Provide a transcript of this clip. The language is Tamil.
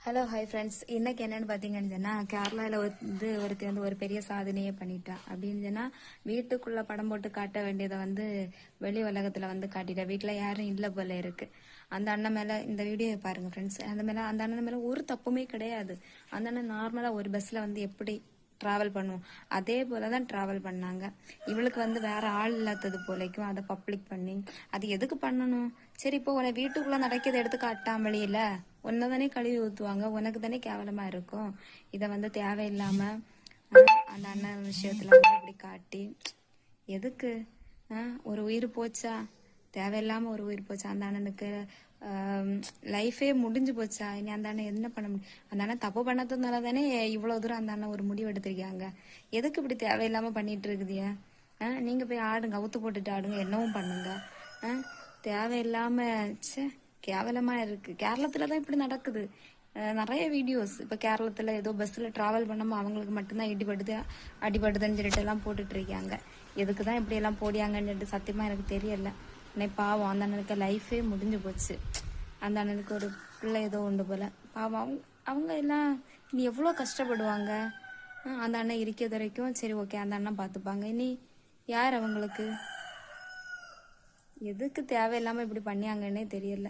Hello hi friends. இன்னைக்கு என்னன்னு பார்த்தீங்கன்னு சொன்னால், கேரளாவில் ஒருத்தி ஒரு பெரிய சாதனையே பண்ணிட்டா. அப்படின்னு சொன்னால், வீட்டுக்குள்ளே படம் போட்டு காட்ட வேண்டியதை வெளி உலகத்தில் காட்டிட்டா. வீட்டில் யாரும் இல்லை போல இருக்கு. அந்த அண்ணன் மேலே இந்த வீடியோ பாருங்க ஃப்ரெண்ட்ஸ். அந்த அண்ணன் மேலே ஒரு தப்புமே கிடையாது. அந்த அண்ணன் நார்மலாக ஒரு பஸ்ஸில் எப்படி ட்ராவல் பண்ணுவோம் அதே போல தான் ட்ராவல் பண்ணாங்க. இவளுக்கு வேற ஆள் இல்லாதது போலைக்கும் அதை பப்ளிக் பண்ணி அது எதுக்கு பண்ணணும்? சரி, இப்போ உன வீட்டுக்குள்ள நடக்கிறத எடுத்து காட்டாமலியில உன்னை தானே கழுவி ஊற்றுவாங்க, உனக்கு தானே கேவலமா இருக்கும். இதை தேவையில்லாம அந்த அண்ணன் விஷயத்துல இப்படி காட்டி எதுக்கு? ஒரு உயிர் போச்சா? தேவையில்லாம ஒரு உயிர் போச்சா? அந்த அண்ணனுக்கு லைஃபே முடிஞ்சு போச்சா? இனி அந்த அண்ணன் என்ன பண்ண முடியும்? அந்த அண்ணன் தப்பு பண்ணதுனால தானே இவ்வளவு தூரம் அந்த அண்ணன் ஒரு முடிவு எடுத்திருக்காங்க. எதுக்கு இப்படி தேவையில்லாம பண்ணிட்டு இருக்குதியா? நீங்க போய் ஆடுங்க, அவுத்து போட்டுட்டு ஆடுங்க, என்னவும் பண்ணுங்க. தேவையில்லாம கேவலமா இருக்கு. கேரளத்துலதான் இப்படி நடக்குது. நிறைய வீடியோஸ் இப்ப கேரளத்துல ஏதோ பஸ்ல டிராவல் பண்ணாம அவங்களுக்கு மட்டும்தான் அடிபடுதுன்னு சொல்லிட்டு எல்லாம் போட்டுட்டு இருக்காங்க. எதுக்குதான் இப்படி எல்லாம் போடியாங்கன்னு சொல்லிட்டு சத்தியமா எனக்கு தெரியல. பாவம் அந்த அண்ணனுக்கு லைஃபே முடிஞ்சு போச்சு. அந்த அண்ணனுக்கு ஒரு பிள்ளை ஏதோ உண்டு போல. பாவம் அவங்க எல்லாம் இனி எவ்வளோ கஷ்டப்படுவாங்க. அந்த அண்ணன் இருக்கிறது வரைக்கும் சரி ஓகே, அந்த அண்ணன் பார்த்துப்பாங்க. இனி யார் அவங்களுக்கு? எதுக்கு தேவையில்லாம இப்படி பண்ணியாங்கன்னே தெரியல.